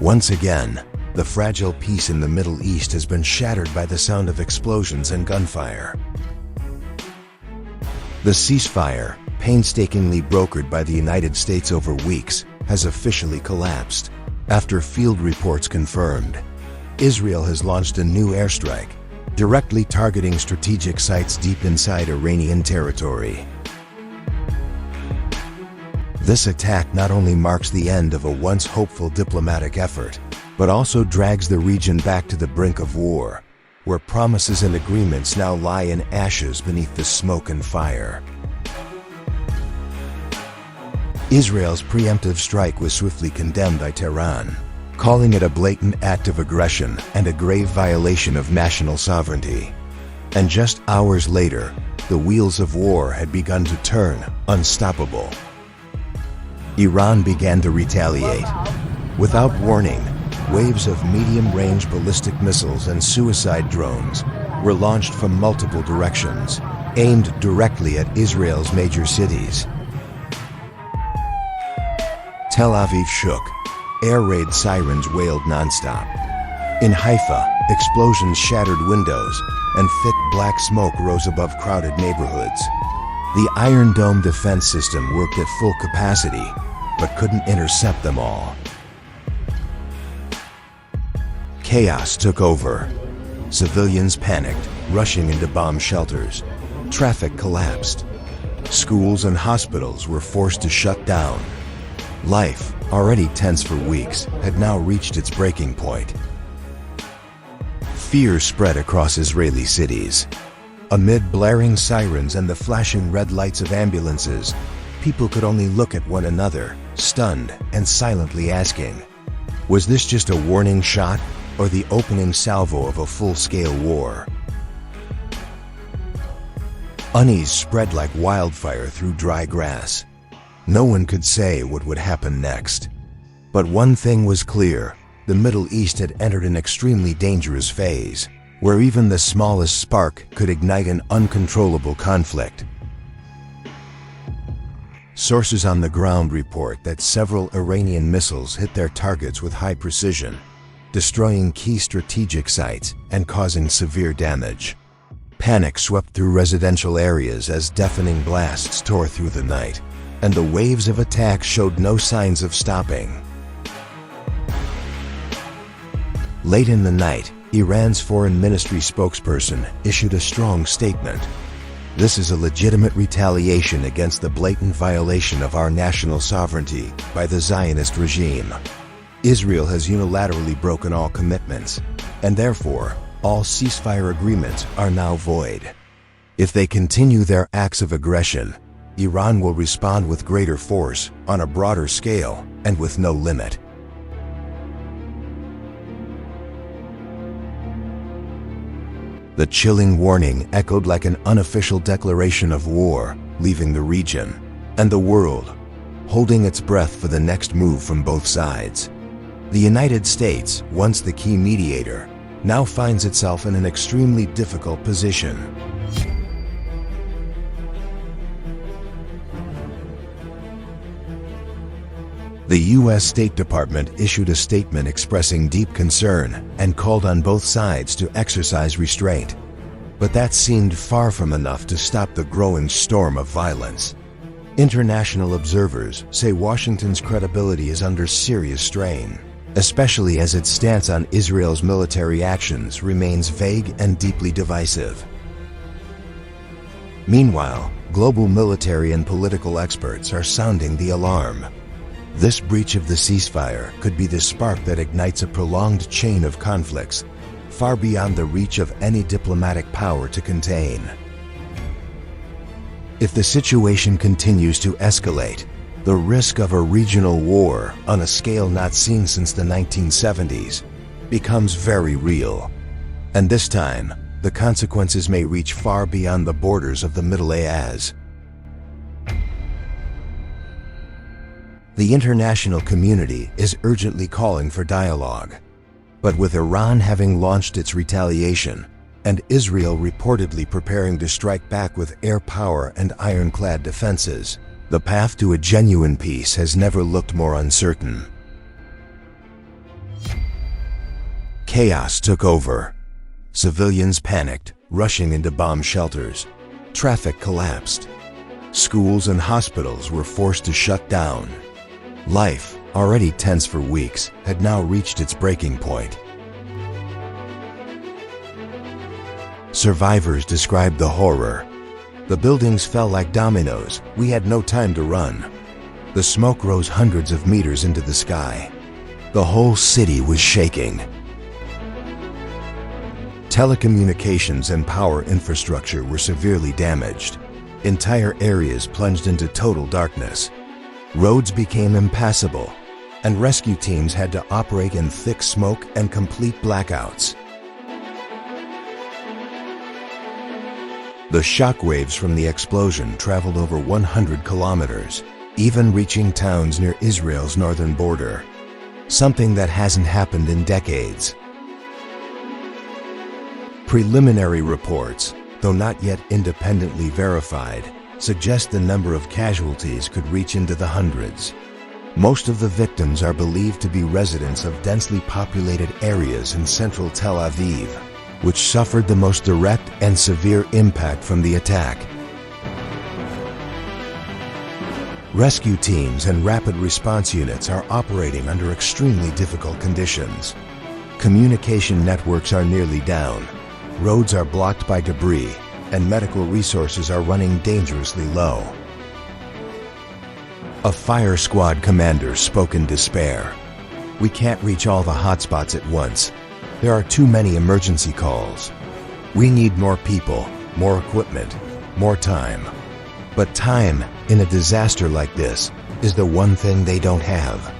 Once again, the fragile peace in the Middle East has been shattered by the sound of explosions and gunfire. The ceasefire, painstakingly brokered by the United States over weeks, has officially collapsed. After field reports confirmed, Israel has launched a new airstrike, directly targeting strategic sites deep inside Iranian territory. This attack not only marks the end of a once hopeful diplomatic effort, but also drags the region back to the brink of war, where promises and agreements now lie in ashes beneath the smoke and fire. Israel's preemptive strike was swiftly condemned by Tehran, calling it a blatant act of aggression and a grave violation of national sovereignty. And just hours later, the wheels of war had begun to turn, unstoppable. Iran began to retaliate. Without warning, waves of medium-range ballistic missiles and suicide drones were launched from multiple directions, aimed directly at Israel's major cities. Tel Aviv shook. Air raid sirens wailed nonstop. In Haifa, explosions shattered windows, and thick black smoke rose above crowded neighborhoods. The Iron Dome defense system worked at full capacity, but couldn't intercept them all. Chaos took over. Civilians panicked, rushing into bomb shelters. Traffic collapsed. Schools and hospitals were forced to shut down. Life, already tense for weeks, had now reached its breaking point. Fear spread across Israeli cities. Amid blaring sirens and the flashing red lights of ambulances, people could only look at one another, stunned and silently asking, was this just a warning shot or the opening salvo of a full-scale war? Unease spread like wildfire through dry grass. No one could say what would happen next. But one thing was clear: the Middle East had entered an extremely dangerous phase, where even the smallest spark could ignite an uncontrollable conflict. Sources on the ground report that several Iranian missiles hit their targets with high precision, destroying key strategic sites and causing severe damage. Panic swept through residential areas as deafening blasts tore through the night, and the waves of attack showed no signs of stopping. Late in the night, Iran's foreign ministry spokesperson issued a strong statement. This is a legitimate retaliation against the blatant violation of our national sovereignty by the Zionist regime. Israel has unilaterally broken all commitments, and therefore, all ceasefire agreements are now void. If they continue their acts of aggression, Iran will respond with greater force, on a broader scale, and with no limit. The chilling warning echoed like an unofficial declaration of war, leaving the region and the world holding its breath for the next move from both sides. The United States, once the key mediator, now finds itself in an extremely difficult position. The U.S. State Department issued a statement expressing deep concern and called on both sides to exercise restraint. But that seemed far from enough to stop the growing storm of violence. International observers say Washington's credibility is under serious strain, especially as its stance on Israel's military actions remains vague and deeply divisive. Meanwhile, global military and political experts are sounding the alarm. This breach of the ceasefire could be the spark that ignites a prolonged chain of conflicts, far beyond the reach of any diplomatic power to contain. If the situation continues to escalate, the risk of a regional war on a scale not seen since the 1970s becomes very real. And this time, the consequences may reach far beyond the borders of the Middle East. The international community is urgently calling for dialogue. But with Iran having launched its retaliation, and Israel reportedly preparing to strike back with air power and ironclad defenses, the path to a genuine peace has never looked more uncertain. Chaos took over. Civilians panicked, rushing into bomb shelters. Traffic collapsed. Schools and hospitals were forced to shut down. Life, already tense for weeks, had now reached its breaking point. Survivors described the horror. The buildings fell like dominoes. We had no time to run. The smoke rose hundreds of meters into the sky. The whole city was shaking. Telecommunications and power infrastructure were severely damaged. Entire areas plunged into total darkness. Roads became impassable, and rescue teams had to operate in thick smoke and complete blackouts. The shockwaves from the explosion traveled over 100 kilometers, even reaching towns near Israel's northern border. Something that hasn't happened in decades. Preliminary reports, though not yet independently verified, suggest the number of casualties could reach into the hundreds. Most of the victims are believed to be residents of densely populated areas in central Tel Aviv, which suffered the most direct and severe impact from the attack. Rescue teams and rapid response units are operating under extremely difficult conditions. Communication networks are nearly down, roads are blocked by debris, and medical resources are running dangerously low. A fire squad commander spoke in despair. "We can't reach all the hotspots at once. There are too many emergency calls. We need more people, more equipment, more time." But time, in a disaster like this, is the one thing they don't have.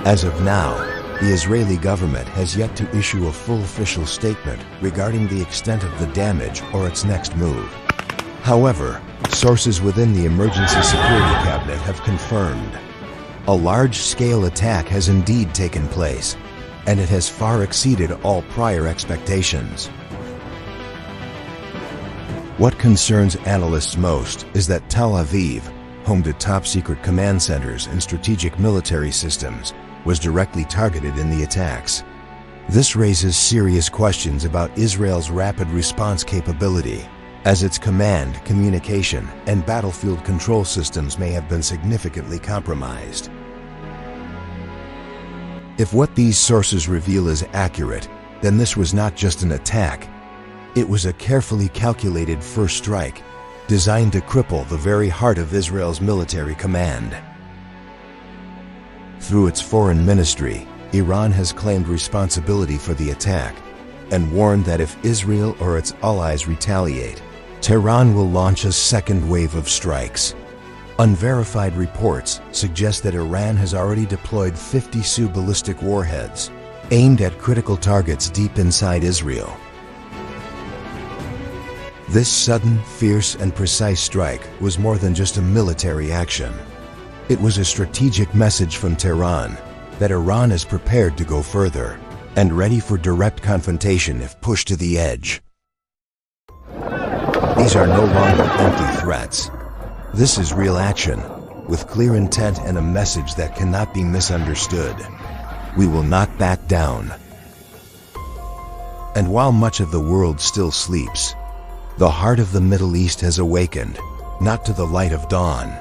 As of now, the Israeli government has yet to issue a full official statement regarding the extent of the damage or its next move. However, sources within the Emergency Security Cabinet have confirmed a large-scale attack has indeed taken place, and it has far exceeded all prior expectations. What concerns analysts most is that Tel Aviv, home to top-secret command centers and strategic military systems, was directly targeted in the attacks. This raises serious questions about Israel's rapid response capability, as its command, communication, and battlefield control systems may have been significantly compromised. If what these sources reveal is accurate, then this was not just an attack. It was a carefully calculated first strike, designed to cripple the very heart of Israel's military command. Through its foreign ministry, Iran has claimed responsibility for the attack and warned that if Israel or its allies retaliate, Tehran will launch a second wave of strikes. Unverified reports suggest that Iran has already deployed 50 ballistic warheads, aimed at critical targets deep inside Israel. This sudden, fierce, and precise strike was more than just a military action. It was a strategic message from Tehran that Iran is prepared to go further and ready for direct confrontation if pushed to the edge. These are no longer empty threats. This is real action, with clear intent and a message that cannot be misunderstood. We will not back down. And while much of the world still sleeps, the heart of the Middle East has awakened, not to the light of dawn,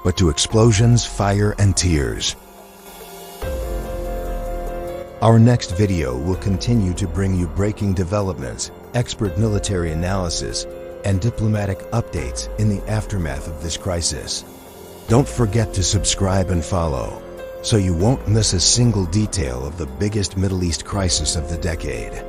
but to explosions, fire, and tears. Our next video will continue to bring you breaking developments, expert military analysis, and diplomatic updates in the aftermath of this crisis. Don't forget to subscribe and follow, so you won't miss a single detail of the biggest Middle East crisis of the decade.